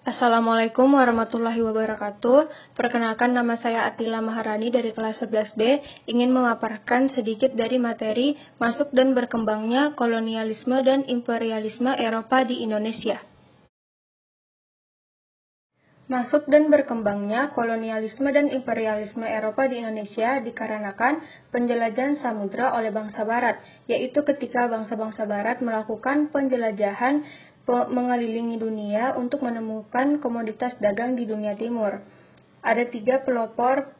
Assalamualaikum warahmatullahi wabarakatuh. Perkenalkan, nama saya Atila Maharani dari kelas 11B, ingin memaparkan sedikit dari materi masuk dan berkembangnya kolonialisme dan imperialisme Eropa di Indonesia. Masuk dan berkembangnya kolonialisme dan imperialisme Eropa di Indonesia dikarenakan penjelajahan samudra oleh bangsa Barat, yaitu ketika bangsa-bangsa Barat melakukan penjelajahan mengelilingi dunia untuk menemukan komoditas dagang di dunia timur. Ada 3 pelopor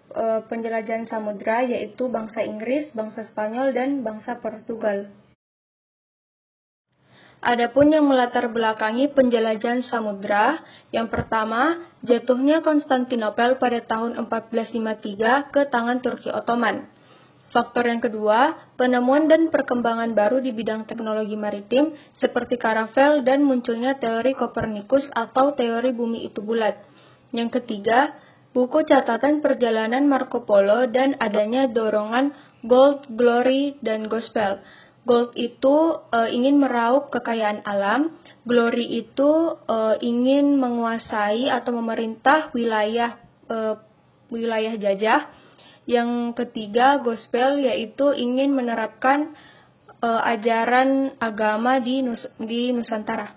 penjelajahan samudra, yaitu bangsa Inggris, bangsa Spanyol, dan bangsa Portugal. Adapun yang melatar belakangi penjelajahan samudra, yang pertama, jatuhnya Konstantinopel pada tahun 1453 ke tangan Turki Ottoman. Faktor yang kedua, penemuan dan perkembangan baru di bidang teknologi maritim seperti karavel dan munculnya teori Kopernikus atau teori bumi itu bulat. Yang ketiga, buku catatan perjalanan Marco Polo dan adanya dorongan gold, glory, dan gospel. Gold itu ingin meraup kekayaan alam, glory itu ingin menguasai atau memerintah wilayah jajah. Yang ketiga, gospel, yaitu ingin menerapkan ajaran agama di Nusantara.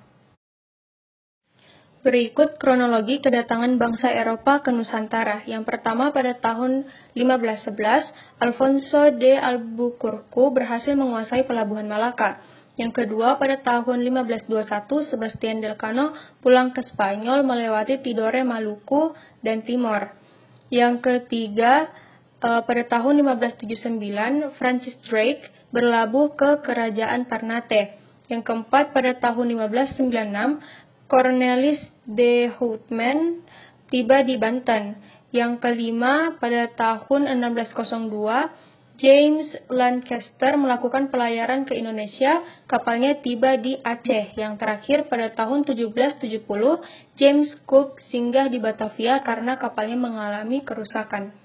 Berikut kronologi kedatangan bangsa Eropa ke Nusantara. Yang pertama, pada tahun 1511, Alfonso de Albuquerque berhasil menguasai pelabuhan Malaka. Yang kedua, pada tahun 1521, Sebastian Elcano pulang ke Spanyol melewati Tidore, Maluku, dan Timor. Yang ketiga, pada tahun 1579, Francis Drake berlabuh ke Kerajaan Ternate. Yang keempat, pada tahun 1596, Cornelis de Houtman tiba di Banten. Yang kelima, pada tahun 1602, James Lancaster melakukan pelayaran ke Indonesia, kapalnya tiba di Aceh. Yang terakhir, pada tahun 1770, James Cook singgah di Batavia karena kapalnya mengalami kerusakan.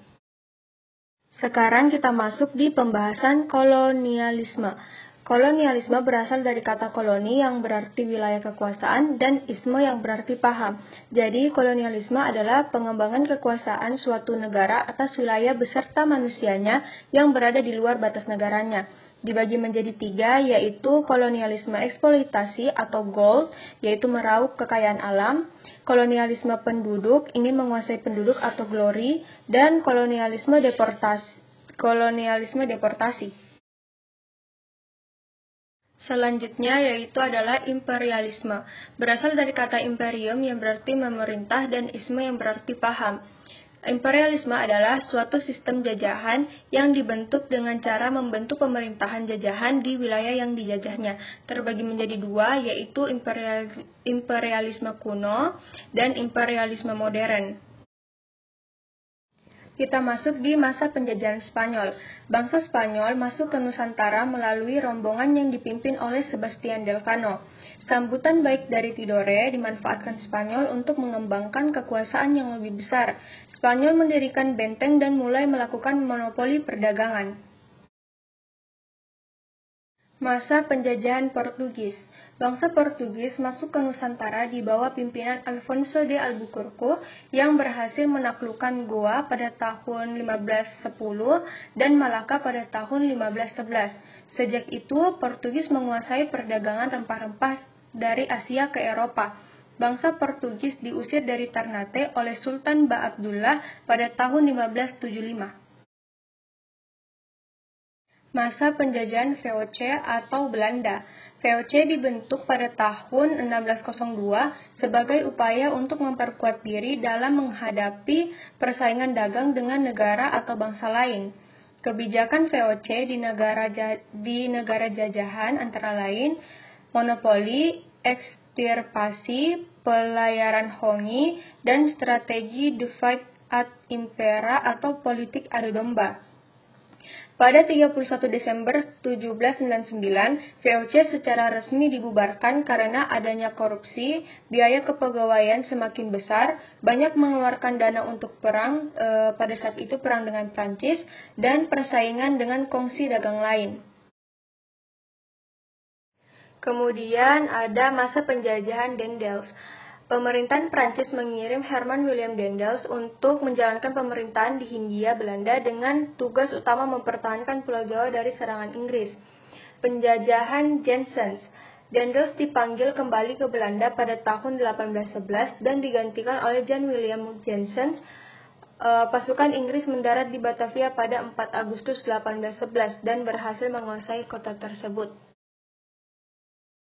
Sekarang kita masuk di pembahasan kolonialisme. Kolonialisme berasal dari kata koloni yang berarti wilayah kekuasaan dan isme yang berarti paham. Jadi, kolonialisme adalah pengembangan kekuasaan suatu negara atas wilayah beserta manusianya yang berada di luar batas negaranya. Dibagi menjadi 3, yaitu kolonialisme eksploitasi atau gold, yaitu meraup kekayaan alam, kolonialisme penduduk, ingin menguasai penduduk atau glory, dan kolonialisme deportasi. Selanjutnya yaitu adalah imperialisme. Berasal dari kata imperium yang berarti memerintah dan isme yang berarti paham. Imperialisme adalah suatu sistem jajahan yang dibentuk dengan cara membentuk pemerintahan jajahan di wilayah yang dijajahnya. Terbagi menjadi 2, yaitu imperialisme kuno dan imperialisme modern. Kita masuk di masa penjajahan Spanyol. Bangsa Spanyol masuk ke Nusantara melalui rombongan yang dipimpin oleh Sebastian Elcano. Sambutan baik dari Tidore dimanfaatkan Spanyol untuk mengembangkan kekuasaan yang lebih besar. Spanyol mendirikan benteng dan mulai melakukan monopoli perdagangan. Masa penjajahan Portugis. Bangsa Portugis masuk ke Nusantara di bawah pimpinan Alfonso de Albuquerque yang berhasil menaklukkan Goa pada tahun 1510 dan Malaka pada tahun 1511. Sejak itu, Portugis menguasai perdagangan rempah-rempah dari Asia ke Eropa. Bangsa Portugis diusir dari Ternate oleh Sultan Ba Abdullah pada tahun 1575. Masa penjajahan VOC atau Belanda. VOC dibentuk pada tahun 1602 sebagai upaya untuk memperkuat diri dalam menghadapi persaingan dagang dengan negara atau bangsa lain. Kebijakan VOC di negara jajahan antara lain monopoli, ekstirpasi, pelayaran hongi, dan strategi divide et impera atau politik adu domba. Pada 31 Desember 1799, VOC secara resmi dibubarkan karena adanya korupsi, biaya kepegawaian semakin besar, banyak mengeluarkan dana untuk perang, pada saat itu perang dengan Prancis, dan persaingan dengan kongsi dagang lain. Kemudian ada masa penjajahan Dendels. Pemerintahan Prancis mengirim Herman William Daendels untuk menjalankan pemerintahan di Hindia Belanda dengan tugas utama mempertahankan Pulau Jawa dari serangan Inggris. Penjajahan Janssens. Daendels dipanggil kembali ke Belanda pada tahun 1811 dan digantikan oleh Jan William Janssens. Pasukan Inggris mendarat di Batavia pada 4 Agustus 1811 dan berhasil menguasai kota tersebut.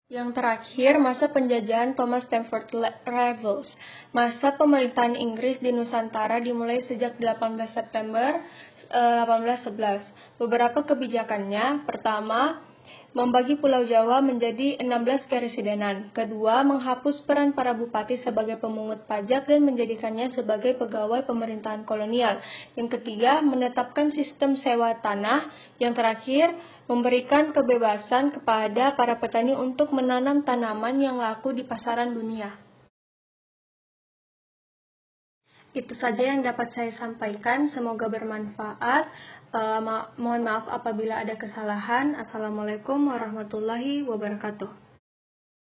Yang terakhir, masa penjajahan Thomas Stamford Raffles. Masa pemerintahan Inggris di Nusantara dimulai sejak 18 September 1811. Beberapa kebijakannya: pertama, membagi Pulau Jawa menjadi 16 keresidenan. Kedua, menghapus peran para bupati sebagai pemungut pajak dan menjadikannya sebagai pegawai pemerintahan kolonial. Yang ketiga, menetapkan sistem sewa tanah. Yang terakhir, memberikan kebebasan kepada para petani untuk menanam tanaman yang laku di pasaran dunia. Itu saja yang dapat saya sampaikan, semoga bermanfaat. Mohon maaf apabila ada kesalahan. Assalamualaikum warahmatullahi wabarakatuh.